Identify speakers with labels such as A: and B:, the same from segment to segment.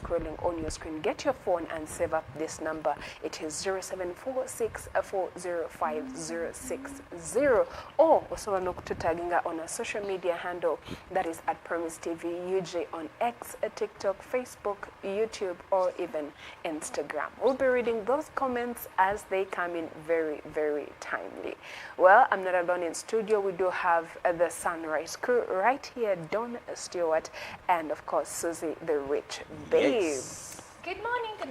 A: scrolling on your screen. Get your phone and save up this number. It is 0746405060, or osobola n'okututaginga on a social media handle that is at Promise TV UG on X, TikTok, Facebook, YouTube, or even Instagram. We'll be reading those comments as they come in very, very timely. Well, I'm not alone in studio. We do have the Sunrise crew right here, Don Stewart, and of course Susie the Rich Babe.
B: Yes.
C: Good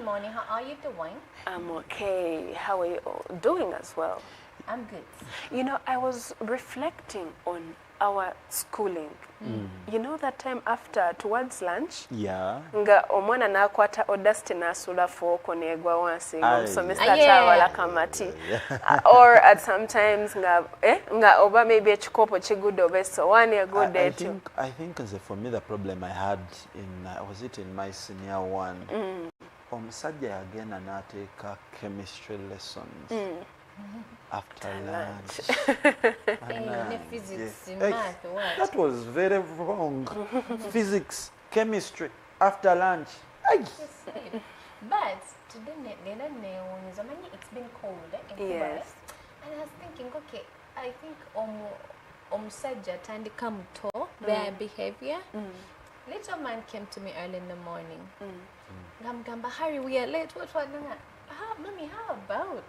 C: morning. How are you doing?
A: I'm okay. How are you all doing as well?
C: I'm good.
A: You know, I was reflecting on our schooling. You know that time after, towards lunch,
B: Yeah.
A: nga omwana nakwata odasti nasula foko negwa wansi nga
B: Aye.
A: omusomesa
C: Yeah.
A: atawala kamati. Or at sometimes nga oba maybe ekikopo kigudde oba essowaani egudde etyo.
B: I think as for me the problem I had in was it in my senior one. Omusajja yagenda n'ateeka chemistry lessons after lunch.
C: Physics,
B: Hey,
C: math, what?
B: that was very wrong. Physics, chemistry after lunch. Ay.
C: But today, it's been cold in Dubai.
A: Yes.
C: And I was thinking, okay, I think omusajja tandika muto, their behavior. Little man came to me early in the morning. Gamba, Harry, we are late. What? Mommy, how about?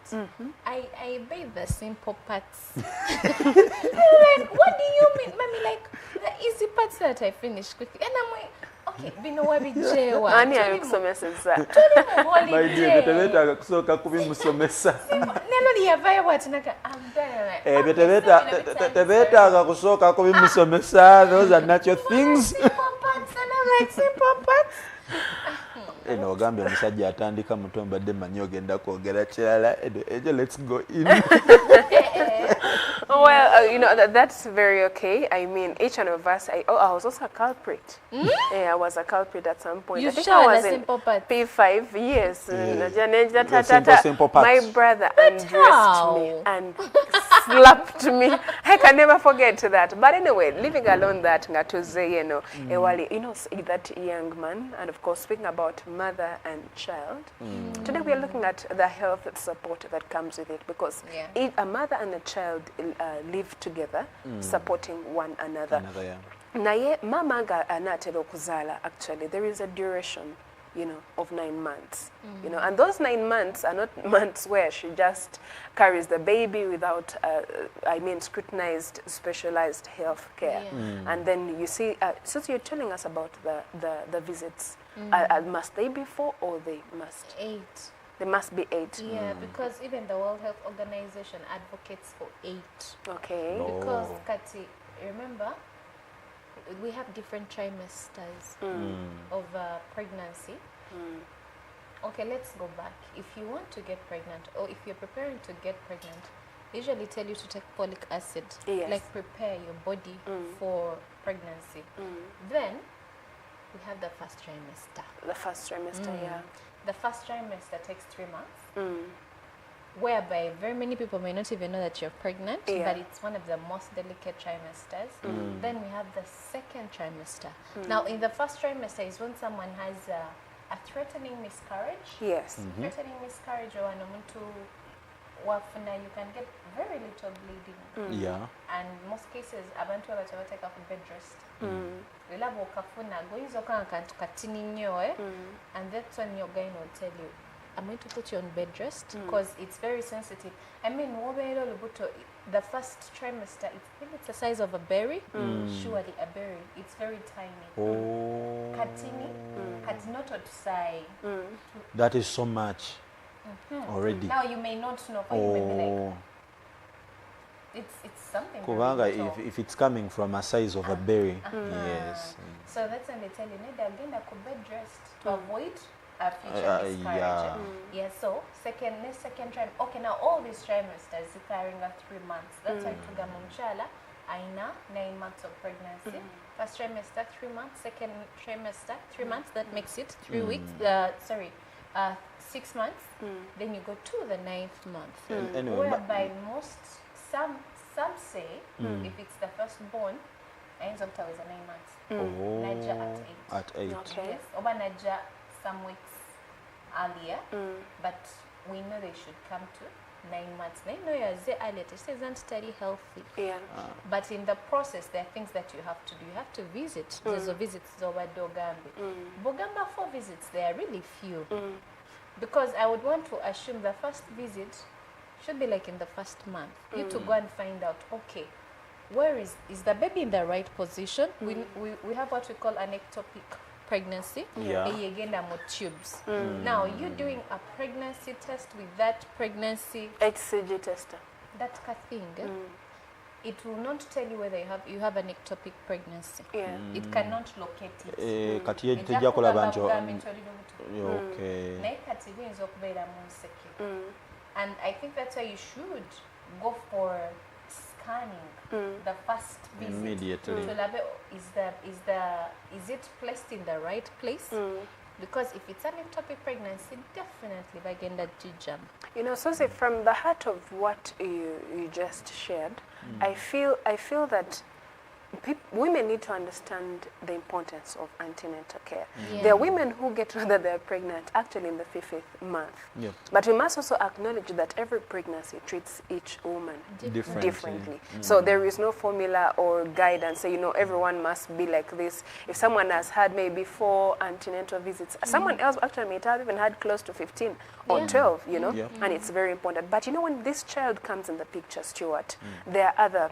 C: I bathe the simple parts. Like, what do you mean? Mommy, like, the easy parts that I finish quickly. And I'm like, okay, bino wabijewa.
A: Ani abikusomeseza.
B: My
C: Holiday.
B: dear, betebeta kusooka kubimusomesa.
C: Neno liyavayo bwati naka, I'm done.
B: Tebetaaga kusooka kubimusomesa. Those are natural things.
C: Simple parts, and I'm like, simple parts.
B: Eno ogambye omusajja atandika muto mbadde manyi ogenda kwogera kirala. Ejo, let's go in.
A: Well, you know, that's very okay. I mean, each one of us, I was also a culprit. Yeah, I was a culprit at some point.
C: You
A: I think
C: sure
A: I was
C: the
A: in
C: simple part?
A: P5, yes.
B: The simple parts.
A: My brother undressed me and slapped me. I can never forget that. But anyway, leaving alone that, ngatuze, you know, that young man, and of course, speaking about mother and child, today we are looking at the health support that comes with it, because a mother and a child live together, supporting one another. Naye mama nga anatera okuzaala, actually there is a duration, you know, of 9 months, you know, and those 9 months are not months where she just carries the baby without scrutinized, specialized health care. And then you see, so you're telling us about the visits. Must they be 4 or they must
C: 8?
A: They must be 8.
C: Yeah, because even the World Health Organization advocates for 8.
A: Okay.
C: Because, Kati, remember, we have different trimesters of pregnancy. Okay, let's go back. If you want to get pregnant, or if you're preparing to get pregnant, they usually tell you to take folic acid, like prepare your body for pregnancy. Then we have the first trimester.
A: The first trimester, yeah.
C: The first trimester takes 3 months, whereby very many people may not even know that you're pregnant, but it's one of the most delicate trimesters. Then we have the second trimester. Now, in the first trimester is when someone has a threatening miscarriage.
A: Yes.
C: Threatening miscarriage, or you can get very little bleeding.
B: Yeah.
C: And most cases, abantu abataba take off bed rest. Labo kafuna goizo kantu katini nnyo, and that's when your gynae will tell you, I'm going to put you on bed rest because it's very sensitive. I mean, the first trimester, it's the size of a berry. Surely a berry. It's very tiny.
B: Oh.
C: Katini, katinoto tusai.
B: That is so much already.
C: Now you may not know. You may be like, it's something.
B: Kubanga, if it's coming from a size of a berry, yes.
C: So that's when they tell you, again, I could bed rest to avoid a future miscarriage. So second trimester. Okay, now all these trimesters are carrying 3 months. That's why tugamumchala aina 9 months of pregnancy. First trimester 3 months. Second trimester 3 months. That makes it 3 weeks. 6 months. Then you go to the 9th month.
B: Anyway,
C: whereby some say if it's the firstborn, ends up to 9 months. Naija at 8.
B: At 8.
A: Okay.
C: Yes. Oba naija some weeks earlier, but we know they should come to 9 months. 9 years earlier, it isn't study healthy.
A: Yeah.
C: But in the process, there are things that you have to do. You have to visit. There's a visits over Dogambi. Bogamba 4 visits, they are really few. Because I would want to assume the first visit should be like in the first month. You to go and find out, okay, where is the baby in the right position? We have what we call an ectopic pregnancy. Tubes. Now, you doing a pregnancy test with that pregnancy
A: HCG tester.
C: that thing, it will not tell you whether you have an ectopic pregnancy.
A: Yeah.
C: It cannot locate it.
B: Kati ye tejja kulaba nti
C: Okay. And I think that's why you should go for scanning the first visit.
B: Immediately.
C: To labe, is it placed in the right place? Because if it's an ectopic pregnancy, definitely bagenda jijam.
A: You know, so say from the heart of what you just shared, I feel that women need to understand the importance of antenatal care.
C: Yeah.
A: There are women who get told that they're pregnant actually in the 5th month.
B: Yep.
A: But we must also acknowledge that every pregnancy treats each woman differently. So there is no formula or guidance. So, you know, everyone must be like this. If someone has had maybe 4 antenatal visits, someone else actually may have even had close to 15 or 12, you know, and it's very important. But, you know, when this child comes in the picture, Stuart, there are other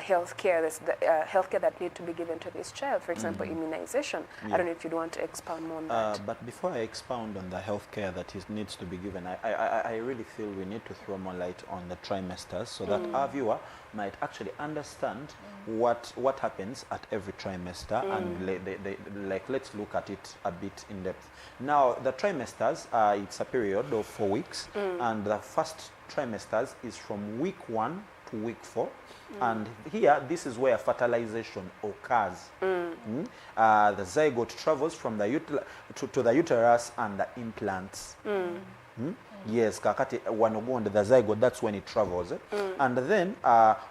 A: health care. There's the healthcare that need to be given to this child. For example, immunization. I don't know if you'd want to expound more on that.
B: But before I expound on the healthcare that needs to be given, I really feel we need to throw more light on the trimesters so that our viewer might actually understand what happens at every trimester and let's look at it a bit in depth. Now, the trimesters, it's a period of 4 weeks, and the first trimesters is from week 1 to week 4. And here, this is where fertilization occurs. The zygote travels from the to the uterus and the implants. Yes, kakati wanogonde the zygote, that's when it travels. And then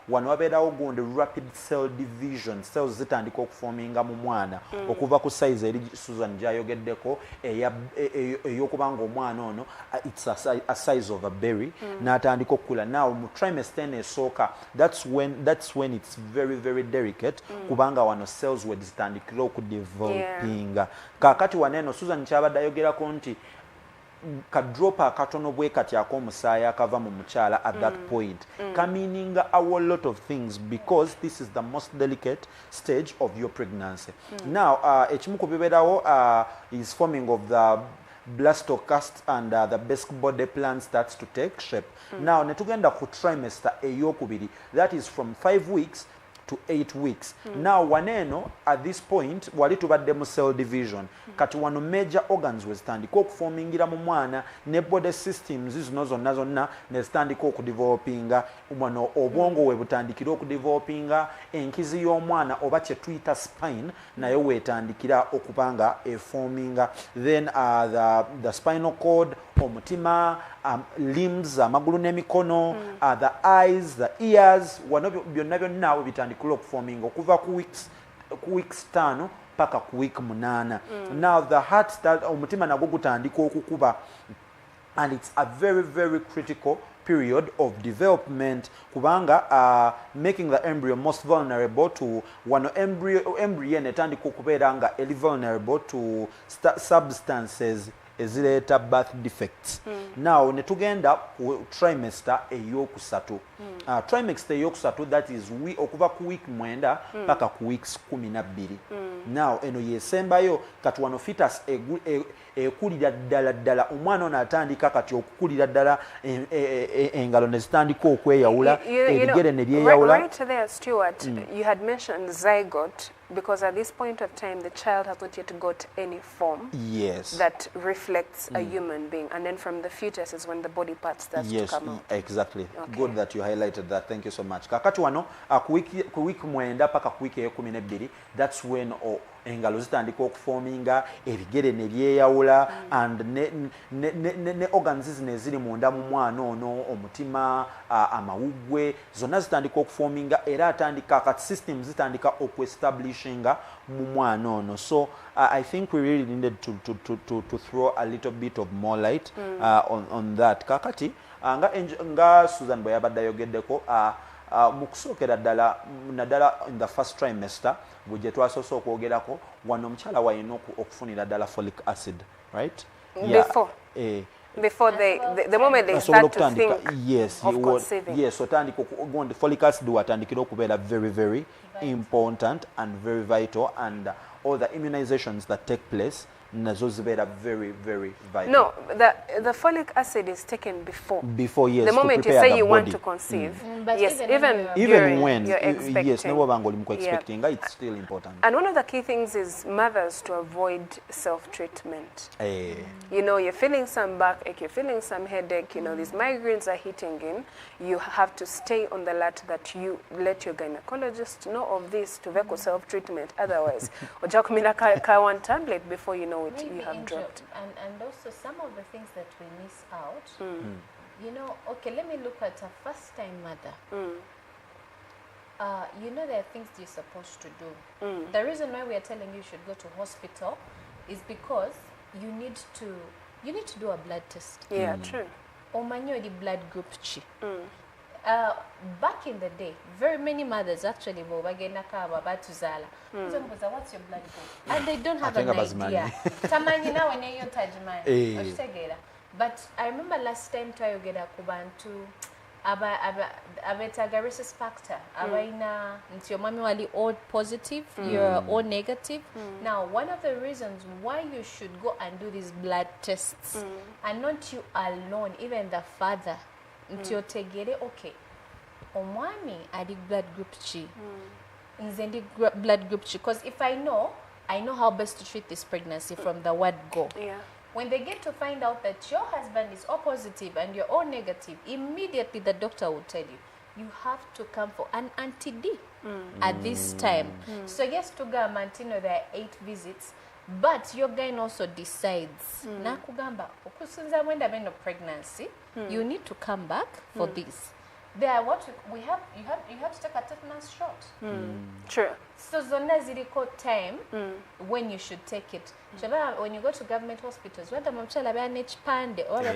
B: wanwaberawo gonde rapid cell division, cells zitandika okuforminga mu mwana okuva ku size eri Susan gyayogeddeko eyokubanga omwana ono it's a size of a berry n'atandika okukula. Now mu trimester esooka, that's when it's very very delicate kubanga wano cells we zitandikira okudevelopinga. Kakati waneno Susan kyabadde ayogerako nti kadropa akatono bwe kati akomusaayi akava mu mukyala at that point meaning a whole lot of things because this is the most delicate stage of your pregnancy. Now ekimu ku biberawo is forming of the blastocast and the basic body plan starts to take shape. Now netugenda ku trimester eyokubiri, that is from 5 weeks to 8 weeks. Now waneno at this point wali tubadde mu cell division kati wano major organs wezitandika okuformingira mu mwana ne body systems zino zonna nezitandika okudevelopinga. Wano obwongo we butandikira okudevelopinga, enkizi y'omwana oba kye tuyita spine nayo wetandikira okubanga eforminga. Then the spinal cord, omutima, limbs, amagulu n'emikono, the eyes, the ears, wano byonna byonna we bitandikira okuforminga okuva ku weeks 5 paka ku week 8. Now the heart omutima nagwo gutandika okukuba, and it's a very very critical period of development kubanga making the embryo most vulnerable to wano embryo netandika okubeera nga eri vulnerable to substances ezireeta birth defects. Now netugenda ku trimester eyokusatu. Trimester eyokusatu, that is okuva ku week 9 paka ku weeks 12. Now eno yesembayo kati wano fetus ekulira ddala omwana ono atandika kati okukulira ddala engalo nezitandika okweyawula ebigere ne byeyawula.
A: Right there, Stuart, you had mentioned zygote because at this point of time the child has not yet got any form that reflects a human being, and then from the fetus is when the body part starts to come out.
B: Exactly. Good that you highlighted that. Thank you so much. Kakati wano ku week 9 paka ku week 12, that's when engalo zitandika okufoominga, ebigere ne byeyawula, and ne organs zino eziri munda mu mwana ono, omutima, amawuggwe, zonna zitandika okufoominga, era atandika kati system zitandika okwe-establishinga mu mwana ono. So I think we really needed to throw a little bit of more light on that. Kakati nga Susan bwe yabadde ayogeddeko, mu kusookera ddala in the first trimester bwe gye twasoose okwogerako, wano omukyala wayina okufunira ddala folic acid, right?
A: Before the moment they start to think of conceiving.
B: Yes, folic acid watandikira okubeera very, very important and very vital, and all the immunizations that take place nazo zibeera very, very vital.
A: No, the folic acid is taken before.
B: Before, yes.
A: The moment you say you want to conceive.
C: But
A: yes,
B: even when
A: you're expecting.
B: Yes, expecting, it's still important.
A: And one of the key things is mothers to avoid self-treatment. You know, you're feeling some backache, you're feeling some headache, you know, these migraines are hitting in. You have to stay on the alert that you let your gynecologist know of this to vehicle self-treatment. Otherwise, or one tablet before you know it,
C: maybe
A: you have dropped.
C: And also some of the things that we miss out. You know, okay, let me look at a first-time mother. You know, there are things you're supposed to do. The reason why we are telling you should go to hospital is because you need to do a blood test.
A: Yeah, true.
C: Omanyo the blood group chi. Back in the day, very many mothers actually what's your blood group? And they don't have an idea. Tamanyi na wene yo tajimani. But I remember last time to get a kubantu abetaga rhesus factor. Abaina nti your mommy wali O positive, you're O negative. Now, one of the reasons why you should go and do these blood tests, and not you alone, even the father, nti otegere, okay, omwami adi blood group chi, nzendi blood group chi, because if I know how best to treat this pregnancy from the word go.
A: Yeah.
C: When they get to find out that your husband is O positive and you're O negative, immediately the doctor will tell you, you have to come for an anti-D at this time. So yes, to go Mantino, there are 8 visits, but your gyne also decides, nakugamba, okusunza mwenda beno pregnancy, you need to come back for this. There are you have to take a tetanus shot.
A: True.
C: So zona ziliko time when you should take it. When you go to government hospitals, whether mamchala be an chipande or a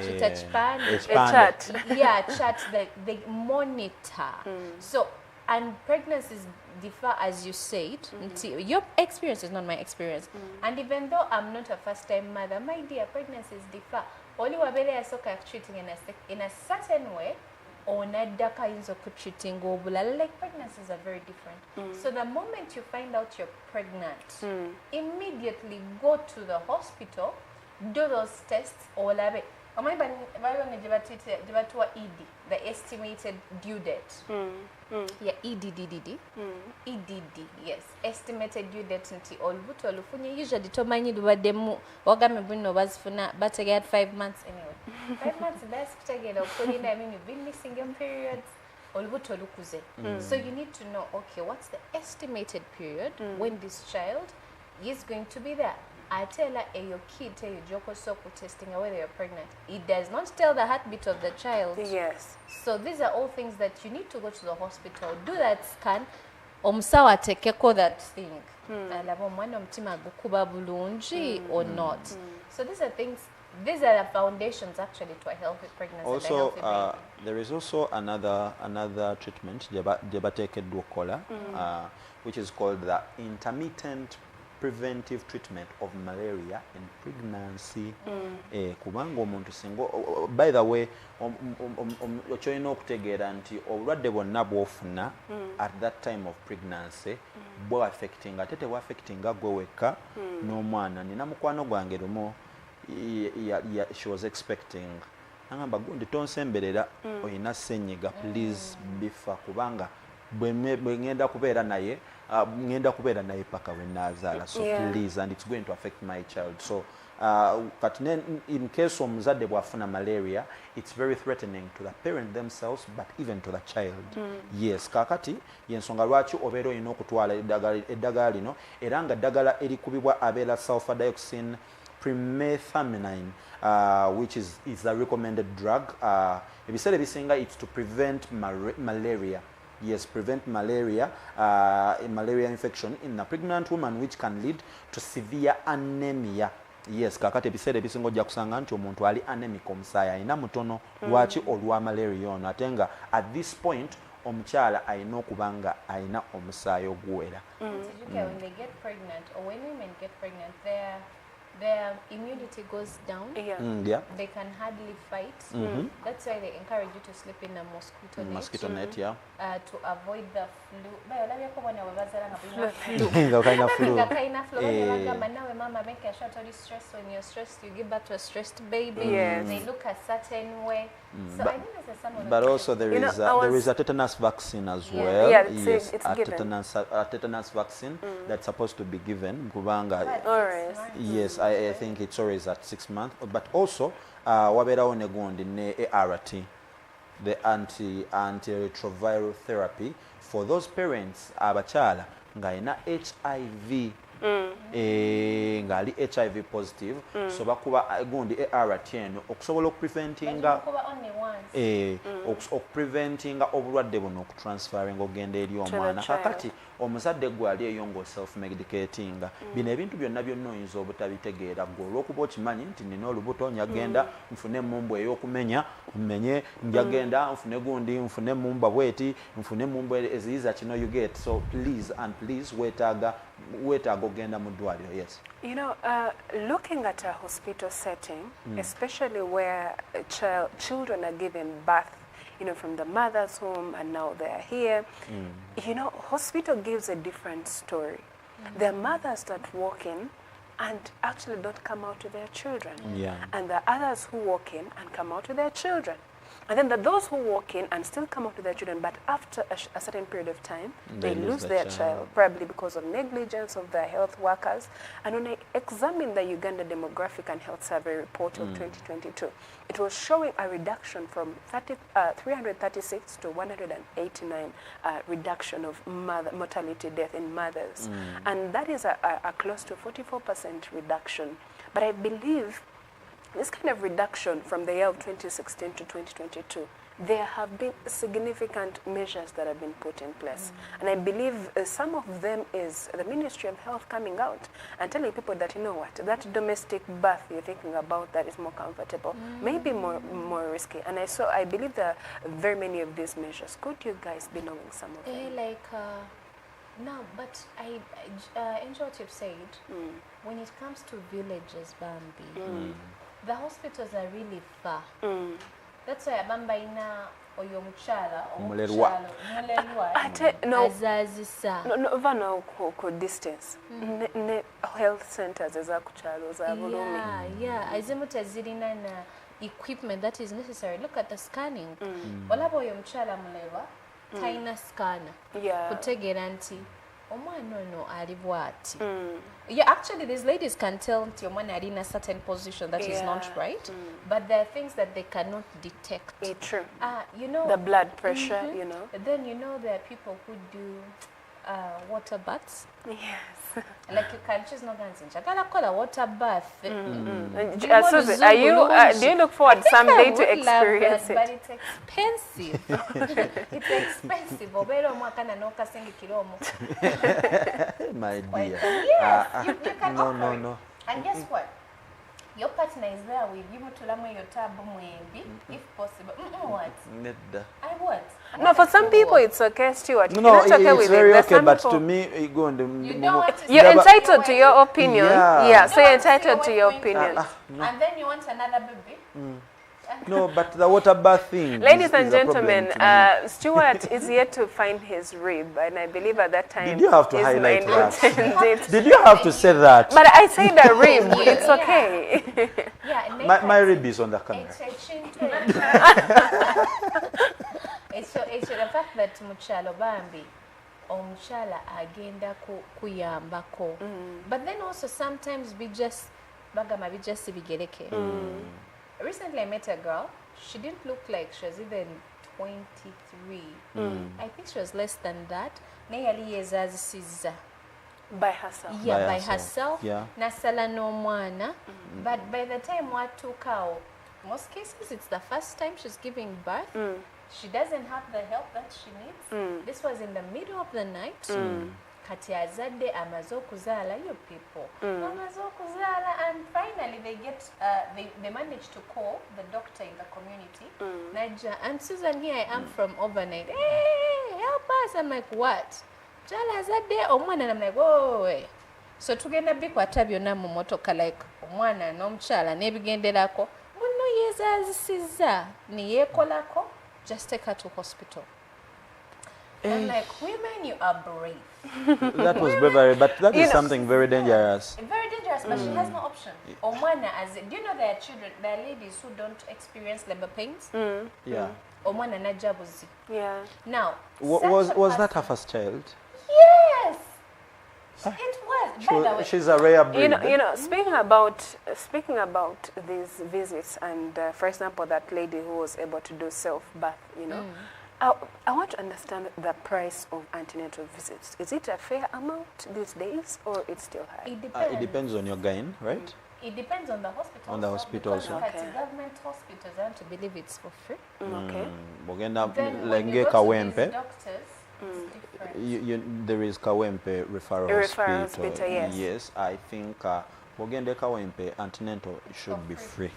A: chat.
C: Yeah, chat they monitor. So, and pregnancies differ, as you said. Your experience is not my experience. And even though I'm not a first-time mother, my dear, pregnancies differ. Only wabele asoka treating in a certain way, or nadaka inzo treating obula. Like pregnancies are very different. So the moment you find out you're pregnant, immediately go to the hospital, do those tests, or labe. The estimated due date. Yeah, EDD, yes. Estimated due date nti olubuto olufunye usually tomanyi lubademu wagame buno bazifuna but I get 5 months anyway. 5 months best kutegera okulinda, I mean you've been missing your periods. Olubuto lukuze. So you need to know, okay, what's the estimated period when this child is going to be there. I tell her, your kid tell you Joko Soko testing whether you're pregnant. It does not tell the heartbeat of the child.
A: Yes.
C: So these are all things that you need to go to the hospital, do that scan, omsawa tekeko that thing. Or not. So these are things, these are the foundations actually to a healthy pregnancy.
B: Also,
C: and a healthy baby.
B: there is also another treatment, which is called the intermittent preventive treatment of malaria in pregnancy. Kubanga omuntu singo, by the way, ochoyina okutegeera nti obulwadde bwonna bw'ofuna at that time of pregnancy bwe affecting ate tewa affecting gwe wekka n'omwana. Nina mukwano gwange lumo, she was expecting, nagamba gundi tonsemberera oyina ssenyiga, please bifa kubanga bwe ngenda kubeera naye ngenda kubeera naye paka we nazaala, so please, and it's going to affect my child. So But in case omuzadde bwafuna malaria, it's very threatening to the parent themselves, but even to the child. Yes, kakati yensonga lwaki obeera olina okutwala eddagala lino era nga ddagala erikubibwa abeera sulfadioxine primethamine, which is a recommended drug. Ebiseera ebisinga it's to prevent malaria. Yes, prevent malaria, malaria infection in a pregnant woman, which can lead to severe anemia. Yes, kakati ebiseera ebisinga ojja kusanga nti omuntu ali anemic omusaayi alina mutono lwaki olwa malaria ono ate nga at this point omukyala alina okuba nga alina omusaayi oguwera.
C: When they get pregnant or when women get pregnant, their immunity goes down.
B: Yeah.
C: They can hardly fight. That's why they encourage you to sleep in a mosquito net.
B: Mosquito net, yeah.
C: To avoid the flu. Mama, make a short stress. When you're stressed, you give birth to a stressed baby.
A: Yes.
C: They look a certain way. So I think there's some of
B: But also there is a tetanus vaccine as well.
A: Yeah,
B: yes,
A: it's
B: a
A: given.
B: tetanus vaccine that's supposed to be given. Kubanga,
A: Alright.
B: yes, I think it's always at 6 months. But also, waberawo negundi ne ART, the antiretroviral therapy for those parents abachala nga ina HIV. Ngali HIV positive, so bakuba gundi ART eno okusobola okupreventinga okupreventinga obulwadde buno okutransferring ogenda eri omwana. Kakati omuzadde gwali eyo ngo self medicating, bino ebintu byonna byonna oyinza obutabitegeera gwe olw'okuba okimanyi nti nina olubuto njagenda nfune emumbu ey'okumenya mmenye, njagenda nfune gundi nfune emumba bweti nfune emumbu eziyiza kino you get. So please and please wetaaga ogenda mu ddwaliro. Yes.
A: You know, looking at a hospital setting, especially where children are given birth, you know, from the mother's home and now they are here, you know, hospital gives a different story. There are mothers that walk in and actually don't come out to their children. And there are others who walk in and come out to their children. And then there are those who walk in and still come out to their children, but after a certain period of time, they lose their child, probably because of negligence of their health workers. And when I examined the Uganda Demographic and Health Survey report of 2022, it was showing a reduction from 336 to 189 reduction of mortality death in mothers. And that is a close to 44% reduction. But I believe this kind of reduction from the year of 2016 to 2022, there have been significant measures that have been put in place. And I believe some of them is the Ministry of Health coming out and telling people that, you know what, that domestic birth you're thinking about that is more comfortable, maybe more risky. And I believe there are very many of these measures. Could you guys be knowing some of them?
C: No, but I enjoy what you've said. When it comes to villages, Bambi, the hospitals are really far. That's why Bamba ina oyo muchala
B: Mulerwa.
C: azazisa.
A: No, vana ku distance. Ne health centers ezakuchalo za bulumi.
C: Yeah, azimuta zirina na equipment that is necessary. Look at the scanning. Olabo oyo muchala mulerwa, taina scanner. Kutegera nti omwana ono ali bwati. Yeah, actually these ladies can tell nti omwana ali in a certain position that is not right, but there are things that they cannot detect.
A: True.
C: You know,
A: the blood pressure, you know.
C: Then you know there are people who do water baths.
A: Yes.
C: Like you can choose no dancing. Chakala call a water bath.
A: Susan, are you? Do you look forward someday to experience it?
C: But it's expensive. It's expensive. Obero mwakana no kasengi kilomo.
B: My dear.
C: Yes, you can offer
B: No.
C: And guess what? Your partner is there with you to lamu your tabu mwembi, if possible. What? I what?
A: No, for some people it's okay, Stuart.
B: No,
A: You're not okay
B: it's
A: with
B: very
A: it. There's
B: okay,
A: some
B: but
A: people,
B: to me, you go on the.
C: You don't want to
A: you're
C: say
A: entitled to your opinion.
B: Yeah.
A: So you're entitled to your opinion.
B: No.
C: And then you want another baby?
B: No, but the water bath thing.
A: Ladies and
B: is a problem
A: gentlemen,
B: to me.
A: Stuart is yet to find his rib, and I believe at that time.
B: Did you have to
A: his
B: highlight
A: mind
B: that?
A: intended.
B: Did you have to say that?
A: But I said a rib. It's okay.
C: Yeah,
B: My rib is on the camera.
C: It's the fact that muchalo Bambi omuchala agenda kuyambako. But then also sometimes we just bagamba bijja si bigereke. Recently I met a girl. She didn't look like she was even 23. I think she was less than that. Naye yali yezaazisizza.
A: By herself.
C: Yeah, by herself.
B: Yeah.
C: Nasala n'omwana. But by the time watuukaawo, most cases it's the first time she's giving birth. She doesn't have the help that she needs. This was in the middle of the night. Kati azadde amaze okuzaala, you people. Amaze okuzaala, and finally they managed to call the doctor in the community. Naija, and Susan, here I am from overnight. Hey, help us. I'm like, what? Chala azadde omwana, and I'm like, oh. So tugenda bikwata byonna mu motoka, like omwana n'omukyala n'ebigenderako. Muno yezaazisizza neyeekolako. Just take her to hospital. I'm like, women, you are brave.
B: That was bravery, but that is something very dangerous.
C: Very dangerous, but she has no option. Omwana, do you know there are children, there are ladies who don't experience labor pains?
B: Yeah.
C: Omwana najabuzi.
A: Yeah.
C: Now,
B: Was that her first child?
C: Yes. It was. By the way,
B: She's a rare breed.
A: You know, speaking about these visits, and for example, that lady who was able to do self-birth, you know, I want to understand the price of antenatal visits. Is it a fair amount these days, or it's still high?
C: it
B: Depends on your gain, right?
C: It depends on the hospital.
B: On the hospital also.
C: Because government hospitals, I want to believe it's for free.
A: Okay.
B: Bogenda
C: Then when
B: lenge
C: you go to
B: Kawempe.
C: these doctors, it's different.
B: There is Kawempe referral hospital.
A: Yes.
B: Yes, I think Bogenda Kawempe antenatal should be free.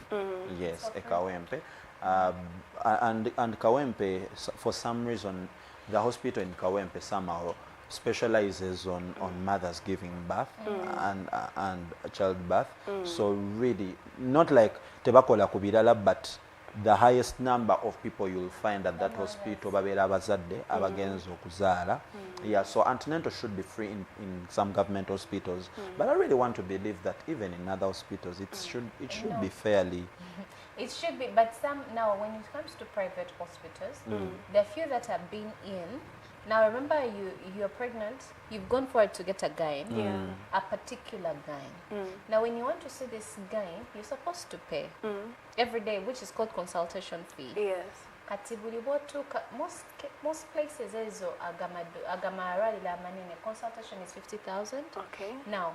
B: Yes, a Kawempe. And Kawempe, for some reason, the hospital in Kawempe somehow specializes on mothers giving birth and childbirth. So really, not like Tebakola Kubirala, but the highest number of people you'll find at that hospital babera abazadde abagenza okuzaala. Yeah, so antenatal should be free in some government hospitals, but I really want to believe that even in other hospitals it should be fairly.
C: It should be, but now when it comes to private hospitals, there are few that have been in. Now remember, you're pregnant, you've gone for it to get a gyne, a particular gyne. Now when you want to see this gyne, you're supposed to pay every day, which is called consultation fee.
A: Yes.
C: Kati buli bw'otuuka, most places ezo agamaralira amanene, consultation is 50,000.
A: Okay.
C: Now,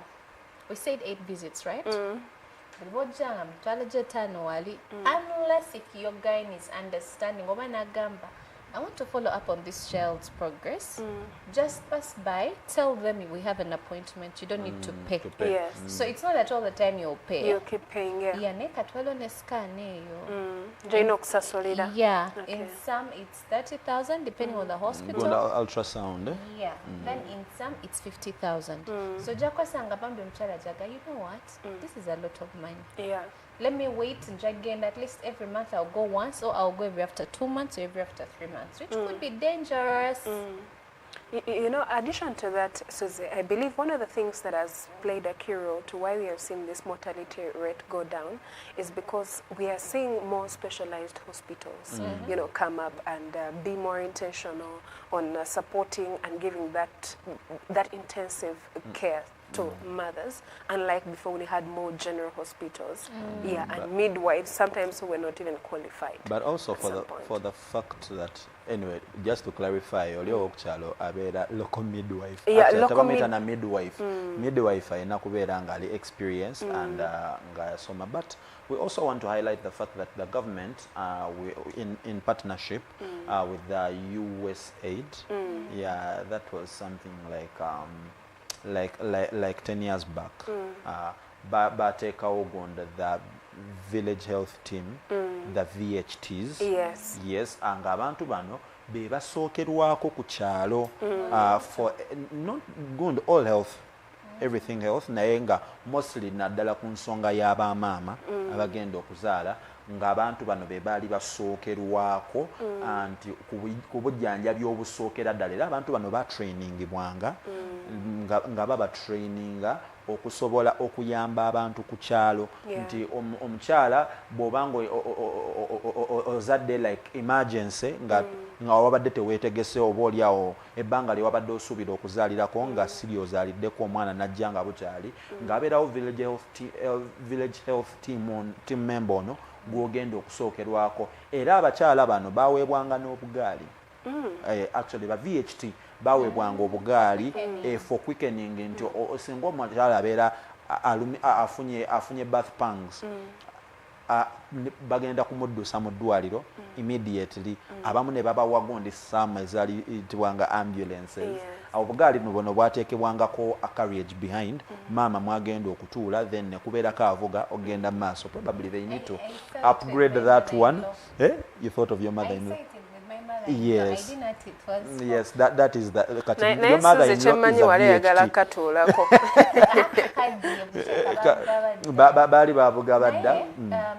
C: we said 8 visits, right? Buli bw'ojjanga mitwalo gye 5 wali, unless if your gyne is understanding, oba n'agamba, I want to follow up on this child's progress. Just pass by, tell them we have an appointment. You don't need to pay.
A: Yes.
C: So it's not that all the time you'll pay.
A: You keep paying, yeah.
C: Yeah, ne katwalo ne scan eyo.
A: Jaino kusasolira.
C: Yeah,
A: Okay.
C: in some it's 30,000 depending on the hospital.
B: Good ultrasound. Eh?
C: Yeah, then in some it's 50,000. So jakwasanga bambi mchala jaga, you know what? This is a lot of money.
A: Yeah.
C: Let me wait and again at least every month I'll go once, or I'll go every after 2 months, or every after 3 months, which could be dangerous.
A: You know, addition to that, Susie, I believe one of the things that has played a key role to why we have seen this mortality rate go down is because we are seeing more specialized hospitals, you know, come up and be more intentional on supporting and giving that intensive care to mothers, unlike before we had more general hospitals, and midwives sometimes who were not even qualified.
B: But also for the fact that, anyway, just to clarify, olio okuchalo abera local midwife.
A: Yeah, local
B: midwife. Midwife ayina kubeera ngali experienced and nga soma. But we also want to highlight the fact that the government, in partnership with the US aid, yeah, that was something like 10 years back. Bateka Ogonda, the village health team, the VHTs. Yes. Yes, and abantu bano be basookerwako ku kyalo for not good all health. Everything health naye nga mostly naddala ku nsonga y'abaamaama abagenda okuzaala ng'abantu bano be baali basookerwako anti ku bujjanjabi obusookera ddala era abantu bano batrainingibwanga nga babatraininga okusobola okuyamba abantu ku kyalo nti omukyala bw'obanga ozadde like emergency nga nga wabadde teweetegese oba oliawo ebbanga lye wabadde osuubira okuzaalirako nga siri ozaaliddeko omwana najja nga bukyali ng'abeerawo village health team member ono gw'ogenda okusookerwako era abakyala bano baweebwanga n'obugaali actually ba VHT baweebwanga obugaali for quickening nti singa omukyala abeera afunye birth pangs bagenda kumuddusa mu ddwaliro immediately abamu ne babawa gundi ssama ezaliyitibwanga ambulances obugaali buno bwateekebwangako a carriage behind maama mwagenda okutuula then nekubeerako avuga ogenda mu maaso probably they need to upgrade that one. You thought of your mother-in-law? Yes.
C: No, I didn't. It was
B: Yes, that is the
A: your mother-in-law is a VHT.
B: Bali bavuga badda.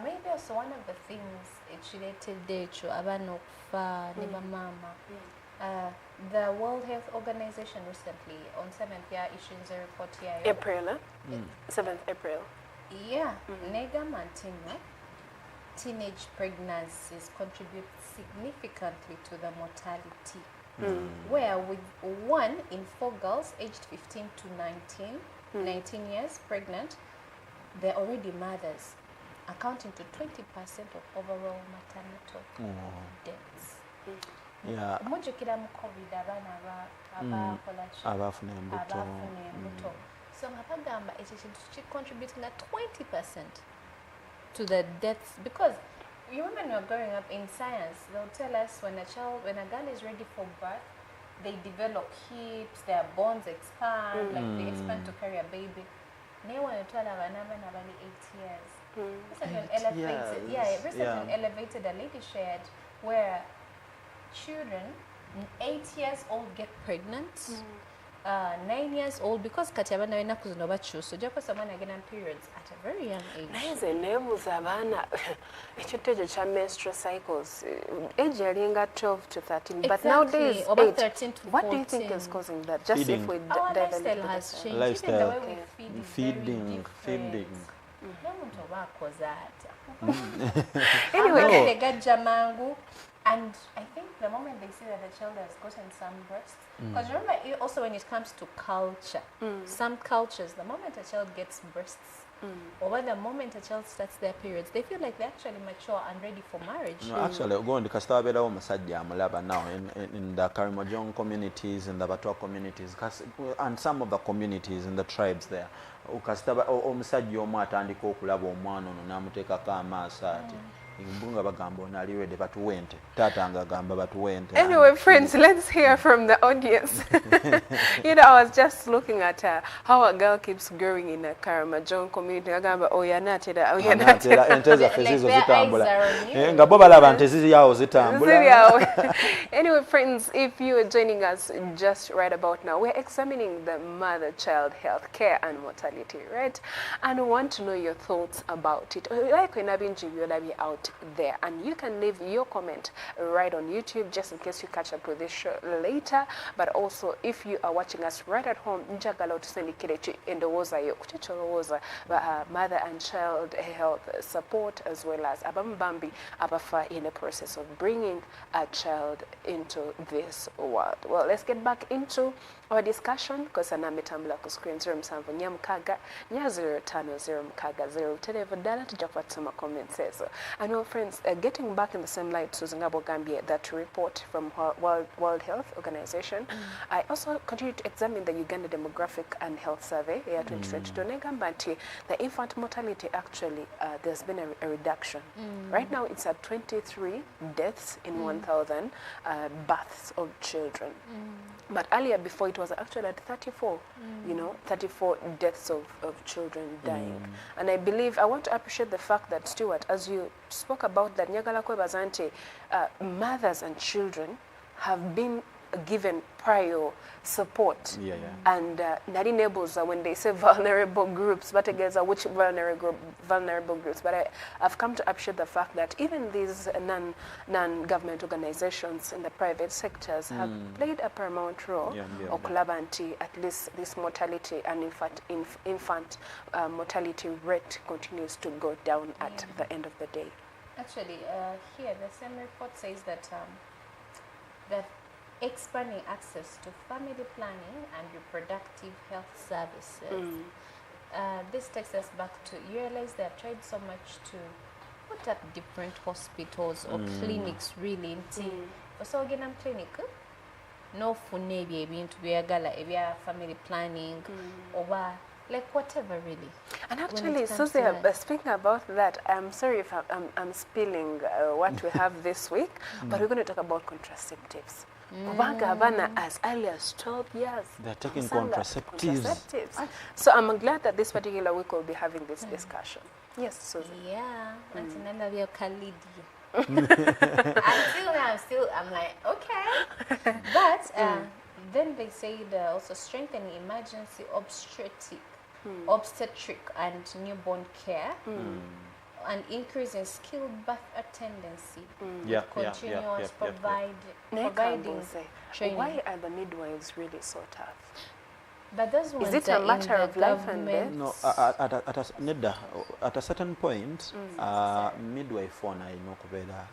C: Maybe also one of the things it's related to abana okufa ne bamama. The World Health Organization recently on 7th year issues a report here.
A: April, 7th April.
C: Yeah, negama ntino teenage pregnancies contribute significantly to the mortality, where with 1 in 4 girls aged 15 to 19 years pregnant, they're already mothers, accounting to 20% of overall maternal deaths.
B: Yeah.
C: Mujukira mu COVID abana
B: abafuna embuto.
C: So ngapagamba ekyo kintu contributing at 20% to the deaths, because you remember when we were growing up in science, they'll tell us when a girl is ready for birth, they develop hips, their bones expand, like they expand to carry a baby. Now when you tell a man about 8 years, recently elevated, a lady shared where children 8 years old get pregnant. 9 years old, because kati abana bena kuzino bakyusa ojja kukosa omwana agenda periods at a very young age.
A: Naye nze neebuuza abaana ekiteejo kya menstrual cycles age yalinga 12 to 13 but nowadays 8. What do you think is causing that? Just
B: Feeding.
A: if we
C: Our
A: dive a
C: lifestyle
A: little
C: has
A: bit.
C: changed.
B: Lifestyle.
C: Even the way we feed is
B: Feeding.
C: very different. N'omuntu oba akoza atya.
A: Anyway,
C: Amagende gajja mangu. And I think the moment they see that the child has gotten some breasts, because remember also when it comes to culture, some cultures, the moment a child gets breasts, or the moment a child starts their periods, they feel like they're actually mature and ready for marriage.
B: No, actually, going to Kastabela Masajja Malaba now in the Karimojong communities, in the Batwa communities, and some of the communities in the tribes there. Ukastaba omusajja omu atandika okulaba omwana ono n'amuteekako amaaso ati mbunga bagamba ono ali ready batuwente taata nga agamba batuwente.
A: Anyway, friends, let's hear from the audience. You know, I was just looking at how a girl keeps growing in a Karamajong community. Agamba oyanatera
B: ente zaffe zizo zitambula nga bo balaba nte ziri awo zitambula.
A: Anyway, friends, if you are joining us just right about now, we're examining the mother-child health care and mortality, right? And we want to know your thoughts about it. Like when I've been out there, and you can leave your comment right on YouTube just in case you catch up with this show later. But also, if you are watching us right at home, njagala otusindikire endowooza yo kukyekyorowooza mother and child health support, as well as abambambi abafa in the process of bringing a child into this world. Well, let's get back into our discussion because anametambula ku screen 07 nyamukaga 050 mukaga 0 televo dala tujja kubatusoma comments ezo. And well, friends, getting back in the same light, Susan Gabo Gambia, that report from World Health Organization, I also continue to examine the Uganda Demographic and Health Survey, year 2022. The infant mortality, actually, there's been a reduction. Right now, it's at 23 deaths in 1,000 births of children. But earlier, before, it was actually at 34, you know, 34 deaths of children dying. And I believe, I want to appreciate the fact that, Stuart, as you spoke about that, Nyagala kwebaza nti mothers and children have been given prior support. And that enables when they say vulnerable groups, but again, which vulnerable groups. But I've come to appreciate the fact that even these non-government organizations in the private sectors have played a paramount role of Kulabanti, at least this mortality and infant mortality rate continues to go down at the end of the day.
C: Actually, here the same report says that they're expanding access to family planning and reproductive health services. This takes us back to, you realize they have tried so much to put up different hospitals or clinics really into so again I'm clinic no fune ebintu byagala ebya family planning or like whatever really.
A: And actually, Susie, speaking about that, I'm sorry if I'm spilling what we have this week, but we're going to talk about contraceptives. As early as 12 years.
B: They're taking contraceptives.
A: So I'm glad that this particular week we'll be having this discussion. Yes, Susie.
C: Yeah, until now, I'm like, okay. But then they said also strengthening emergency obstetric and newborn care, and increase in skilled birth attendancy, continuous providing training.
A: Why are the midwives really so tough?
C: But those ones
A: is it a matter of life and death?
B: No, at a certain point, midwife one I know kubera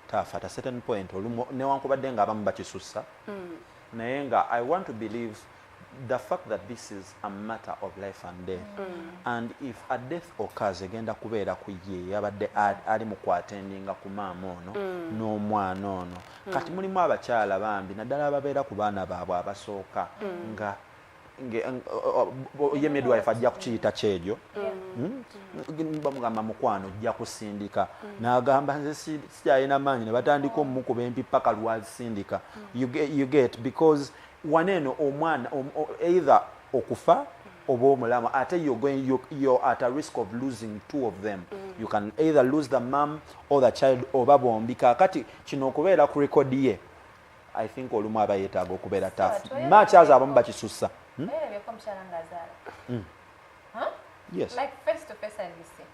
B: tough. At a certain point, newankubadde nga abamu bakisussa. Naye nga I want to believe the fact that this is a matter of life and death, and if a death occurs egenda kubeera ku ye yabadde ali mu kwatendinga ku maama ono n'omwana ono. Kati mulimu abakyala bambi naddala ababeera ku baana baabwe abasooka nga ye midwife ajja kukiyita kyeryo bamugamba mukwano ojja kusindika n'agamba nze sikyalina maanyi ne batandika omumukuba empi paka lwazisindika. You get because waneno omwana either okufa oba omulamu ate you're at a risk of losing two of them. You can either lose the mom or the child oba bombi. Kakati kino okubeera ku record ye I think olumu aba yeetaaga okubeera tough. Makyaza abamu bakisussa. Yes.
C: Like face to face and listen.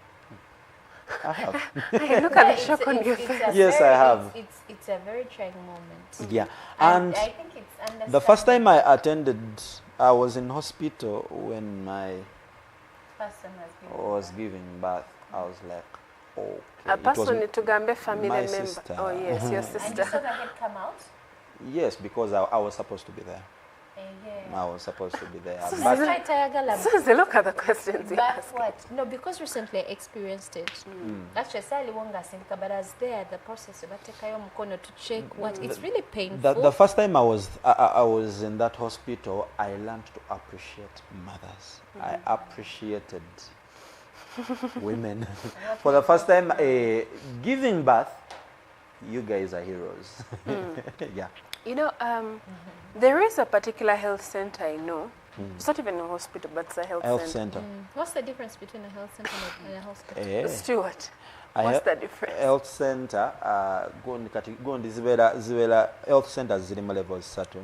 B: I have.
A: Hey, look at the shock on your face.
B: Yes, I have.
C: It's a very trying moment.
B: Yeah.
C: And I think it's understandable.
B: The first time I attended, I was in hospital when my
C: person
B: was giving birth. I was like, okay.
A: A person to Gambe family
B: my
A: member.
B: sister.
A: Oh yes, your sister.
C: And you saw the head come out?
B: Yes, because I was supposed to be there.
C: Yeah.
B: I was supposed to be there.
A: Susie, look at the questions you ask.
C: But what? No, because recently I experienced it. Actually, but I was there, the process of to check what it's really painful.
B: The first time I was in that hospital, I learned to appreciate mothers. I appreciated women. For the first time, giving birth, you guys are heroes. Yeah.
A: You know, there is a particular health center I know. It's not even a hospital, but it's a health center.
C: What's the difference between a health center and a hospital?
A: Stuart, what's the difference?
B: Health center, zibera health centers zirimu levels satu.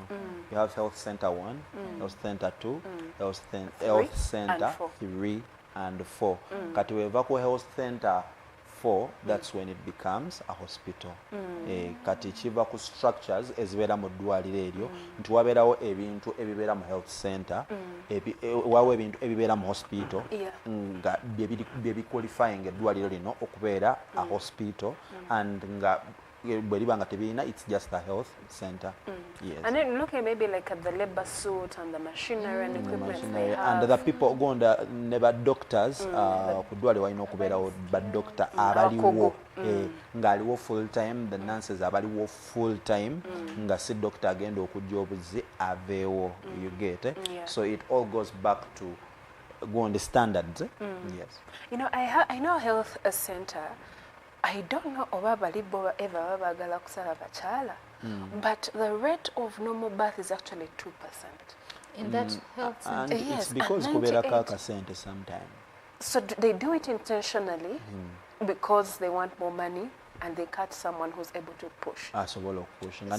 B: You have health center 1, health center 2, health center 3 and 4. Kati weva ku health center 4, that's when it becomes a hospital. Kati kiva ku structures ezibeera mu ddwaliro eryo nti wabeerawo ebintu ebibeera mu health center, wawo ebintu ebibeera mu hospital nga bye biqualifying eddwaliro lino okubeera a hospital, and nga bwe liba nga tebirina, it's just a health center. Yes.
A: And then looking maybe like at the labor suit and the machinery and equipment they have.
B: And the people gonda neba doctors ku ddwaliro walina okubeerawo badoctor abaliwo nga aliwo full time, the nurses abaliwo full time nga si doctor agenda okujja obuzi aveewo. You get it? So it all goes back to go on the standards. Yes.
A: You know, I know a health center. I don't know oba balibo ever bagala kusala bachala, but the rate of normal birth is actually 2%.
C: In that health center?
B: Yes, it's because kubera kaka center sometimes.
A: So they do it intentionally because they want more money, and they cut someone who's able to push.
B: Asobola okupush. Nga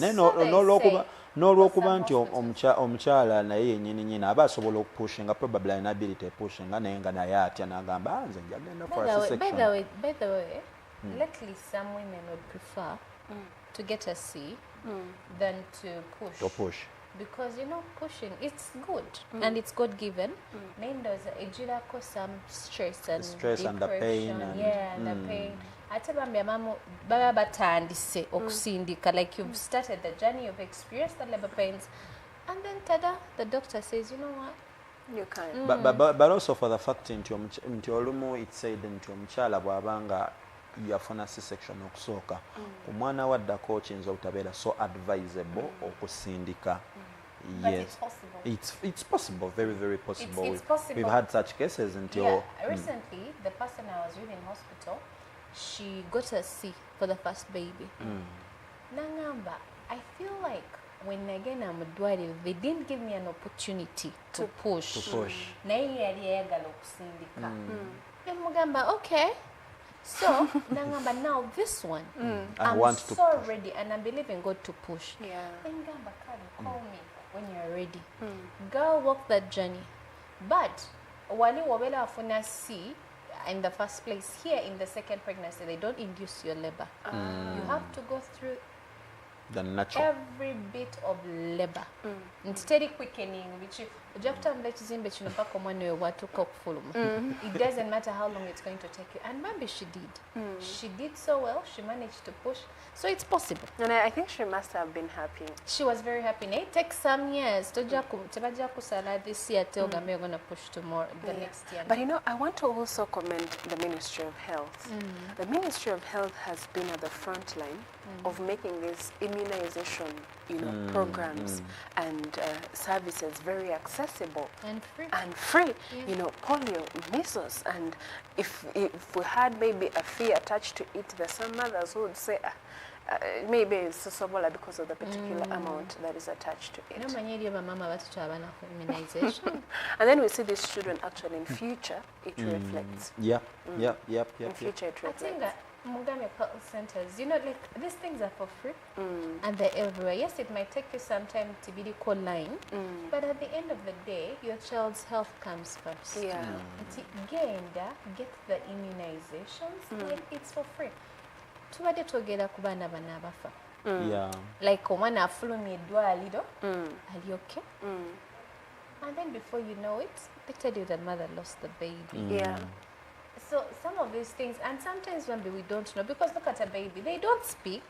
B: n'olwokuba nti omukyala naye yennyini aba asobola okupushinga, probably alina ability epushinga naye nga naye atya n'agamba nze njagenda for a C-section.
C: By the way, lately some women would prefer to get a C than to push.
B: To push.
C: Because, you know, pushing, it's good and it's God given. Then there's a cause some stress and
B: and the pain.
C: And the pain. ate bambi amamu baba batandise okusindika, like you've started the journey, you've experienced the labor pains, and then tada, the doctor says, you know what,
A: you can.
B: But also for the fact nti olumu it said nti omukyala bw'abanga yafuna C-section okusooka omwana waddako kiyinza obutabeera so advisable okusindika.
C: but
B: Yes,
C: it's possible.
B: it's possible, very, very possible.
C: It's possible.
B: We've had such cases until
C: Recently, the person I was with in hospital, she got a C for the first baby. Nangamba, I feel like when again I'm dwelling, they didn't give me an opportunity to push. Naye yali ayagala okusindika. Then mugamba, okay. So, nangamba, now this one, I'm
B: want
C: so
B: to
C: ready and I'm believing God to push.
A: Yeah.
C: Then Gamba, call me when you're ready. Go walk that journey. But wali wabela afuna C in the first place, here in the second pregnancy, they don't induce your labor. You have to go through
B: the natural.
C: every bit of labor. Instead of quickening, which it doesn't matter how long it's going to take you. And maybe she did. She did so well. She managed to push. So it's possible.
A: And I think she must have been happy.
C: She was very happy. It takes some years. This year, you're going to push to more the next year.
A: But you know, I want to also commend the Ministry of Health. The Ministry of Health has been at the front line of making these immunization, programs and services very accessible
C: And free.
A: and free. You know, polio, measles, and if we had maybe a fee attached to it, there's some mothers who would say, maybe it's so smaller because of the particular amount that is attached to it. And then we see these children actually in future, it reflects.
B: Yep.
A: In future, it
C: I think
A: reflects.
C: that Mugame health centers, like these things are for free and they're everywhere. Yes, it might take you some time to be call line, but at the end of the day, your child's health comes first.
A: Yeah.
C: Get the immunizations, like it's for free. Tubadde twogera ku baana bano abafa.
B: Yeah.
C: Like omwana afulumya eddwaliro, ali okay? And then before you know it, they tell you the mother lost the baby.
A: Yeah.
C: So some of these things, and sometimes when we don't know, because look at a baby, they don't speak.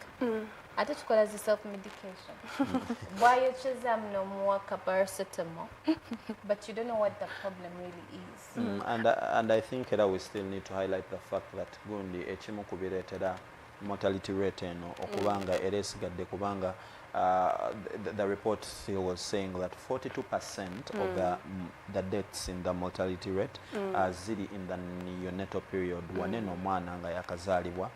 C: Ate tukola zi self-medication. Why you choose no more paracetamol, but you don't know what the problem really is.
B: And I think that we still need to highlight the fact that gundi ekimu kubireetera mortality rate eno okubanga era esigadde kubanga the report still was saying that 42% of the deaths in the mortality rate ziri in the neonatal period wanene omwana nga yakazaalibwa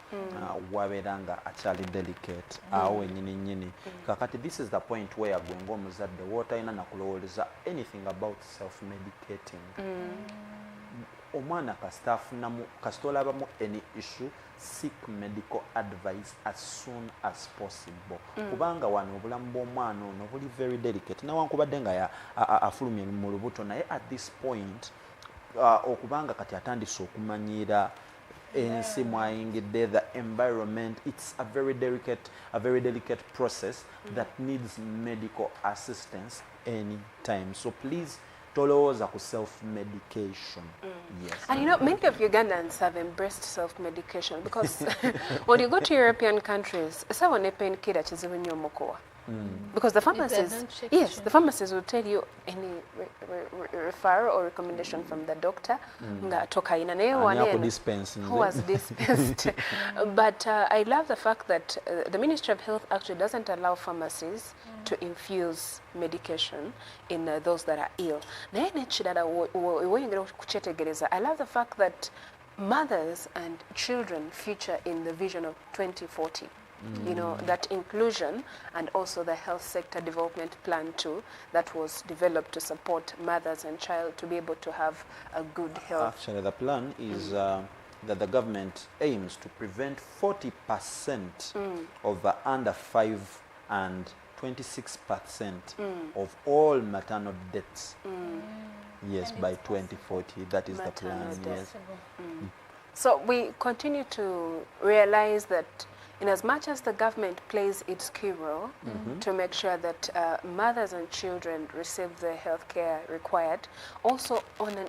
B: wabeera nga akyali delicate awo nyini kakati this is the point where gwe ng'omuzadde wootalina nakulowoleza anything about self-medicating. Omwana kasita olabamu any issue, seek medical advice as soon as possible. Kubanga wano obulamu bw'omwana ono buli very delicate. Newankubadde nga afulumye mu lubuto naye at this point okubanga kati atandise okumanyira ensi mwayingidde, the environment, it's a very delicate process that needs medical assistance anytime. So please tolowooza ku self-medication. Yes.
A: And you know, many of Ugandans have embraced self-medication because when you go to European countries, someone a painkiller chizibu nnyo mukuwa. Because the pharmacies, the pharmacies will tell you any referral or recommendation from the doctor. Nga toka ina naye who was dispensed. But I love the fact that the Ministry of Health actually doesn't allow pharmacies to infuse medication in those that are ill. I love the fact that mothers and children feature in the vision of 2040. You know, that inclusion and also the health sector development plan too that was developed to support mothers and child to be able to have a good health.
B: Actually, the plan is that the government aims to prevent 40% of the under 5 and 26% of all maternal deaths. Yes, by 2040. That is the plan. Yes.
A: So we continue to realize that in as much as the government plays its key role to make sure that mothers and children receive the health care required, also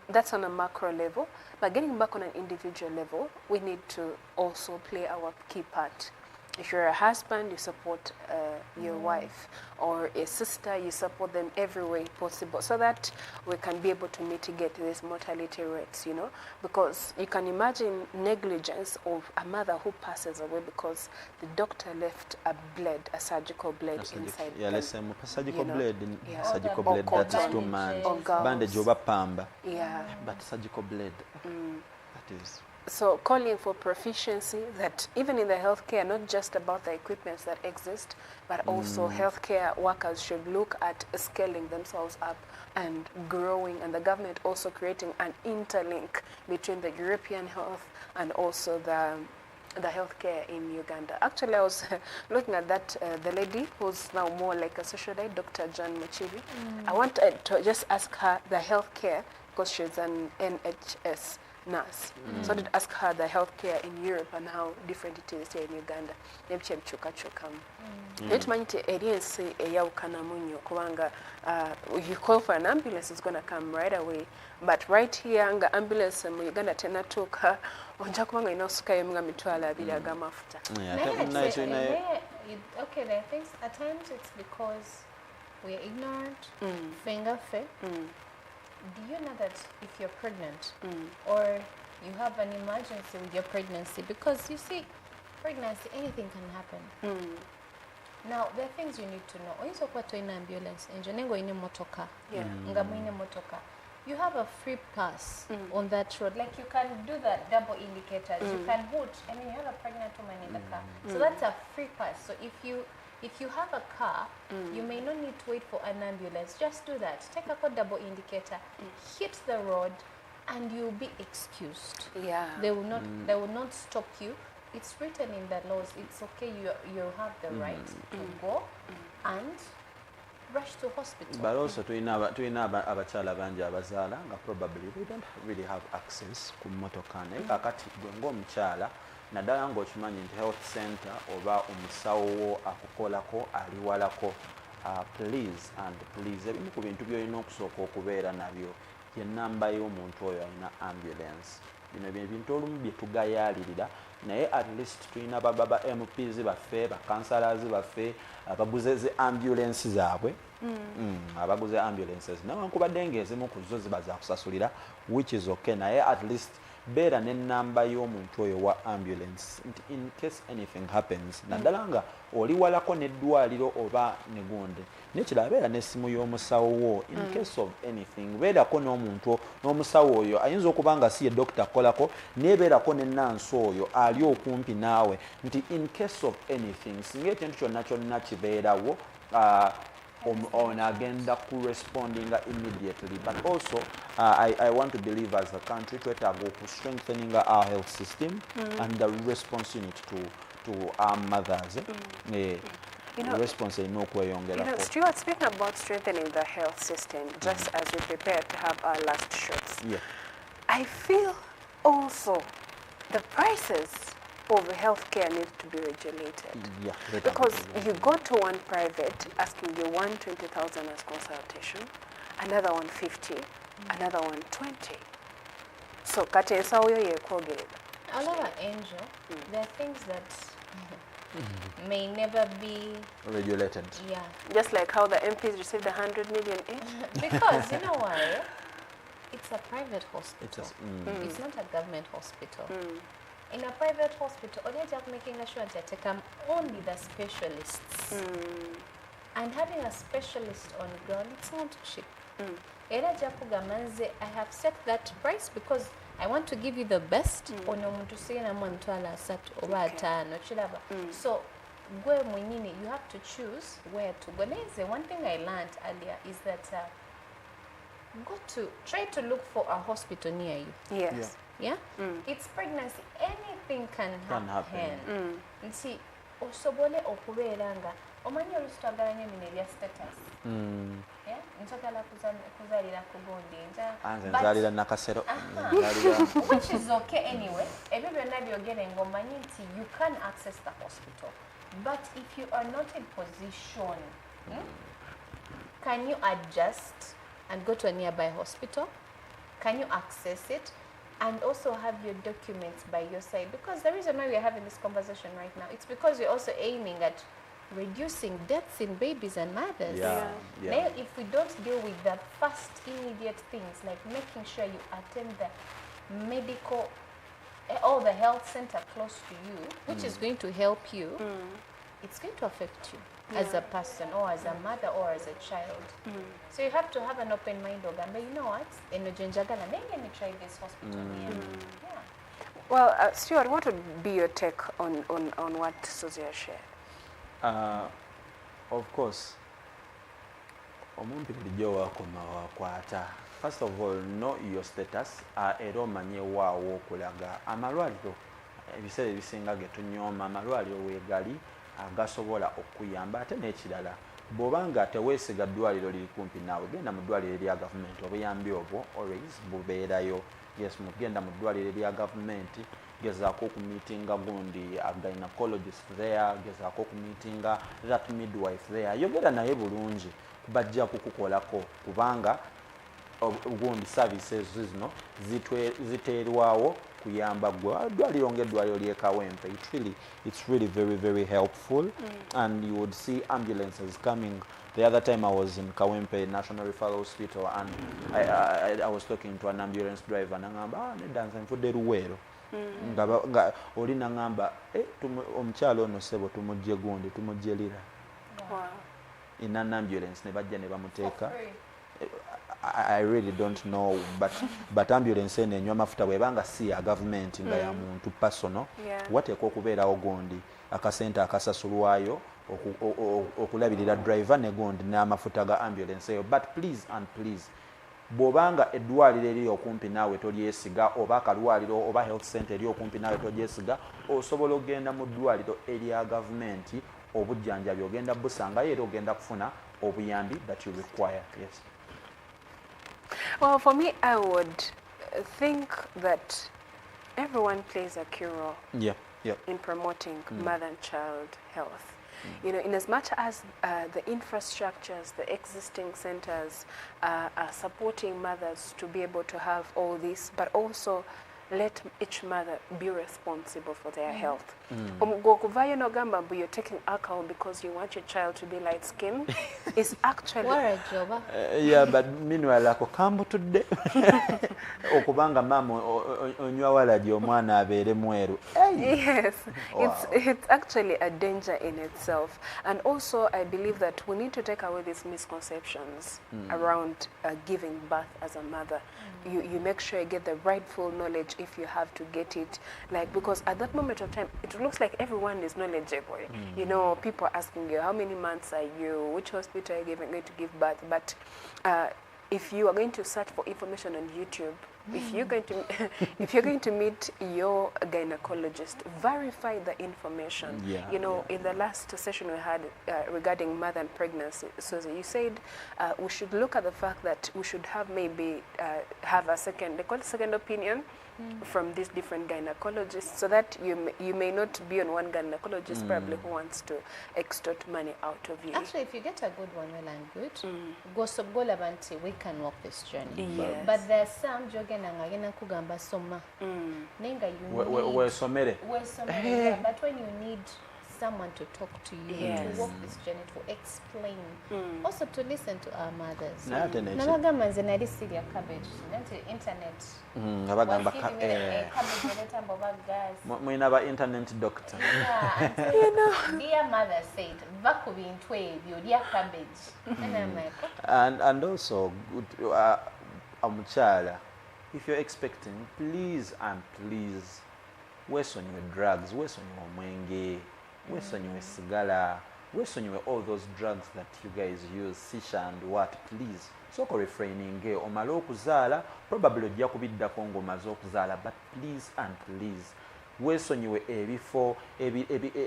A: that's on a macro level, but getting back on an individual level, we need to also play our key part. If you're a husband, you support your wife, or a sister, you support them every way possible, so that we can be able to mitigate these mortality rates, you know, because you can imagine negligence of a mother who passes away because the doctor left a blade, a surgical blade inside
B: them. Let's say a surgical blade, surgical
A: or
B: blade that is too much, bandage over pamba, but surgical blade, that is.
A: So calling for proficiency, that even in the healthcare, not just about the equipments that exist, but also healthcare workers should look at scaling themselves up and growing, and the government also creating an interlink between the European health and also the healthcare in Uganda. Actually, I was looking at that, the lady who's now more like a socialite, Dr. John Muchibi. I wanted to just ask her the healthcare, because she's an NHS nurse. So I did ask her the healthcare in Europe and how different it is here in Uganda. You call for an ambulance, it's going to come right away. But right here, the ambulance in Uganda tena toka onja kubanga inosuka yemunga mitwala abiri agamafuta.
C: Okay, there are things at times it's because we're ignorant, finger fit. Do you know that if you're pregnant or you have an emergency with your pregnancy, because you see, pregnancy, anything can happen. Now, there are things you need to know. When you talk about an ambulance, you have a free pass on that road. Like you can do that double indicators. You can hoot. I mean, you have a pregnant woman in the car. So that's a free pass. So if you have a car, you may not need to wait for an ambulance. Just do that. Take a double indicator, hit the road, and you'll be excused. They will not stop you. It's written in the laws. It's okay. You have the right to go and rush to hospital.
B: But also to abachala banja abazaala nga probably they don't really have access ku motoka naye kakati gwe ng'omukyala naddala ng'okimanyi nti health center oba omusawo wo akukolako aliwalako, please ebimu ku bintu by'olina okusooka okubeera nabyo ye nnamba y'omuntu oyo alina ambulance. Bino bintu olumu bye tugayaalirira, naye at least tulina baba MPs baffe, bakansalazi baffe abaguze zi ambulance zaabwe, abaguze ambulances newankubadde ng'ezimu ku zo ziba za kusasulira, which is okay, naye at least beera n'ennamba y'omuntu oyo wa ambulance nti in case anything happens, naddala nga oli walako n'eddwaliro oba ne gundi, nekirala beera n'essimu y'omusawo wo in case of anything. Beerako n'omuntu n'omusawo oyo ayinza okuba nga si ye dokita akolako, naye beerako n'ennansi oyo ali okumpi naawe nti in case of anything, singa ekintu kyonna kyonna kibeerawo on agenda ku responding immediately. But also I want to believe as a country to strengthening our health system and the response unit to our mothers. Response
A: Stuart, speaking about strengthening the health system, just as we prepare to have our last shots, I feel also the prices of healthcare needs to be regulated. Because you go to one private asking you 120,000 as consultation, another 150, another 120. So kati ensawo yo yekwogera.
C: However, Angel, there are things that may never be
B: regulated.
A: Just like how the MPs received 100 million each.
C: Because you know why? It's a private hospital. It's not a government hospital. In a private hospital, only just making sure that they take only the specialists. And having a specialist on ground, it's not cheap. I have set that price because I want to give you the best. So, you have to choose where to go. One thing I learned earlier is that try to look for a hospital near you.
A: Yes.
C: Yeah? It's pregnancy. Anything can happen. And see, osobole okubeera nga omanyi oluusi twagala nnyo bino ebya status njagala kuzaalira ku gundi
B: nzaalira nakasero
C: which is okay anyway ebyo byonna byogere ng'omanyi nti you can access the hospital but if you are not in position can you adjust and go to a nearby hospital? Can you access it? And also have your documents by your side? Because the reason why we are having this conversation right now, it's because we're also aiming at reducing deaths in babies and mothers. Now, if we don't deal with the first immediate things, like making sure you attend the medical or the health center close to you, which is going to help you, it's going to affect you as a person or as a mother or as a child. So you have to have an open mind, but you know what? Let me try this hospital.
A: Well, Stuart, what would be your take on what Susie has shared?
B: Of course, omuntu bulijjo wakoma wakwata. First of all, know your status. Era omanye waawo okulaga amalwaliro ebiseera ebisinga ge tunyooma amalwaliro weegali agasobola okuyamba ate n'ekirala bw'obanga teweesiga ddwaliro liri kumpi naawe genda mu ddwaliro erya gavumenti obuyambi obwo always bubeerayo. Yes, mugenda mu ddwaliro erya gavumenti gezaako okumiitinga gundi a gynecologist there, gezaako okumiitinga that midwife there, yogera naye bulungi bajja kukukolako kubanga gundi services zino ziteerwawo kuyamba gwe ddwaliro ng'eddwaliro ly'e Kawempe. It's really very, very helpful. And you would see ambulances coming. The other time I was in Kawempe National Referral Hospital and I was talking to an ambulance driver nangamba nedanza nfudde Luweero nga oli nangamba omukyalo ono sebo tumujje gundi tumujje lira in an ambulance ne bajja ne bamuteeka. I really don't know, but ambulance eno enywa mafuta bwebanga si ya government nga ya muntu personal wateekwa okubeerawo gundi akasente akasasulwayo okulabirira driver ne gundi n'amafuta ga ambulance eyo. But please and please, bw'obanga eddwaliro eriri okumpi naawe tolyesiga oba akalwaliro oba health center eri okumpi naawe tolyesiga, osobola okgenda mu ddwaliro erya gavumenti obujjanjabi ogenda busangayo era ogenda kufuna obuyambi that you require. Yes.
A: Well, for me, I would think that everyone plays a key role in promoting mother and child health. You know, in as much as the infrastructures, the existing centers are supporting mothers to be able to have all this, but also let each mother be responsible for their health. You're taking alcohol because you want your child to be light skinned is actually
B: yeah, but meanwhile ako kambo today okubanga mama onywa walaji omwana abeere mweru.
A: Yes, it's actually a danger in itself. And also I believe that we need to take away these misconceptions around giving birth as a mother. You make sure you get the rightful knowledge if you have to get it, like, because at that moment of time it looks like everyone is knowledgeable. You know, people are asking you how many months are you, which hospital are you going to give birth, but if you are going to search for information on YouTube, if you're going to meet your gynecologist, verify the information. You know, in the last session we had regarding mother and pregnancy, Susie, you said we should look at the fact that we should have maybe have a second, they call it second opinion from these different gynecologists, so that you may not be on one gynecologist probably who wants to extort money out of you.
C: Actually, if you get a good one, well and good, go subgolabanti, we can walk this journey.
A: Yes.
C: But there's some jogena kugamba soma. Nenga you need but when you need someone to talk to you, to walk this journey, to explain, also to listen to our mothers. Nabagamba nze nali sirya cabbage, nanti internet.
B: Abagamba mwina ba internet doctor.
C: You know, dear mother said, vakubi ntwe byolya cabbage. And I'm like,
B: and also omukyala, if you're expecting, please and please, weesonyiwe drugs, weesonyiwe omwenge, weesonyiwe sigala, weesonyiwe all those drugs that you guys use, shisha and what, please. Soko refraining omala okuzaala, probably ojja kubiddako ng'omaze okuzaala, but please and please, weesonyiwe ebifo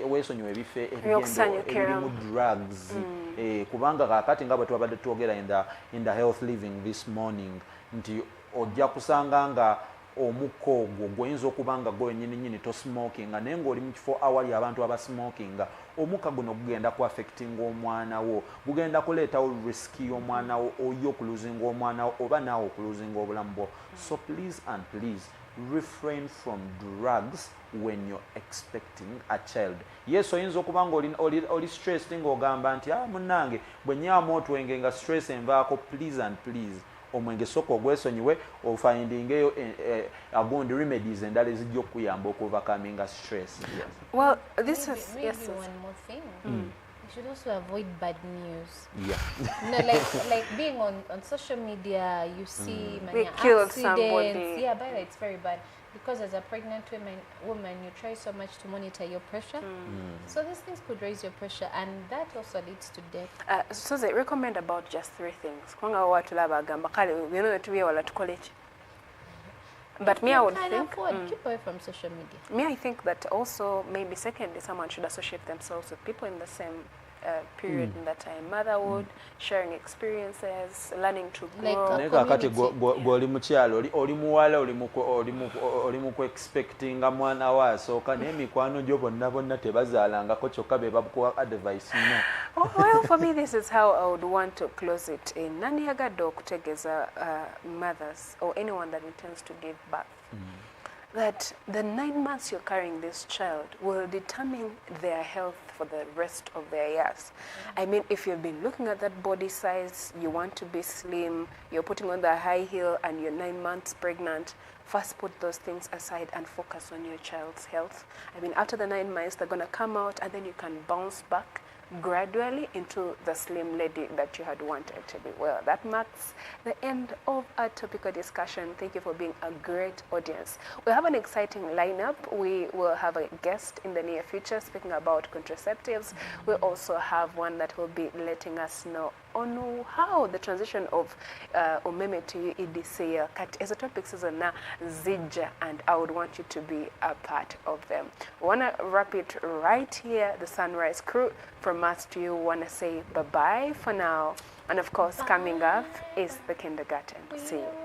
B: weesonyiwe ebifo ebirimu drugs kubanga kaakati nga bwe twabadde twogera in the health living this morning nti ojja kusanga nga omukka ogwo gw'oyinza okuba nga gwenyininyini tosmokinga naye ng'oli mu kifo awali abantu abasmokinga omukka guno gugenda ku affectinga omwana wo gugenda kuleetawo riski y'omwana wo oyo okuluzinga omwana wo oba naawe okuluzinga obulamu bwo so please and please refrain from drugs when you're expecting a child. Yes, oyinza okuba nga oli stressed ng'ogamba nti munnange bwe nnyaamu otwenge nga stress envaako please and please omwenge sooka ogwesonyiwe ofindingeyo agundi remedies endala ezijja okuyamba okuovercoming stress. Yes.
A: Well, this is
C: maybe
A: yes.
C: one more thing. You should also avoid bad news.
B: Yeah.
C: like being on social media, you see many
A: killed
C: accidents.
A: somebody.
C: Yeah, but it's very bad. Because as a pregnant woman, you try so much to monitor your pressure. So these things could raise your pressure, and that also leads to death.
A: So they recommend about just 3 things. Kwanga watu laba agamba kale bino tubiye wala tukole ki. But me, I would think
C: keep away from social media.
A: Me, I think that also maybe secondly, someone should associate themselves with people in the same period in that time. Motherhood, sharing experiences, learning to grow.
B: Naye kakati gw'oli mukyalo oli muwala oli mu expectinga mwana wa asooka naye mikwano gyo bonna tebazaalangako kyokka be bakuwa advice no.
A: Well, for me, this is how I would want to close it in. Nani yagadde okutegeeza mothers or anyone that intends to give birth that the 9 months you're carrying this child will determine their health for the rest of their years. I mean, if you've been looking at that body size, you want to be slim, you're putting on the high heel and you're 9 months pregnant, first put those things aside and focus on your child's health. I mean, after the 9 months, they're going to come out and then you can bounce back gradually into the slim lady that you had wanted to be. Well, that marks the end of our topical discussion. Thank you for being a great audience. We have an exciting lineup. We will have a guest in the near future speaking about contraceptives. We also have one that will be letting us know on how the transition of umeme to EDC kat as a topic season na zija, and I would want you to be a part of them. We want to wrap it right here. The Sunrise crew, from us to you, want to say bye-bye for now. And of course, coming up is the kindergarten. See you.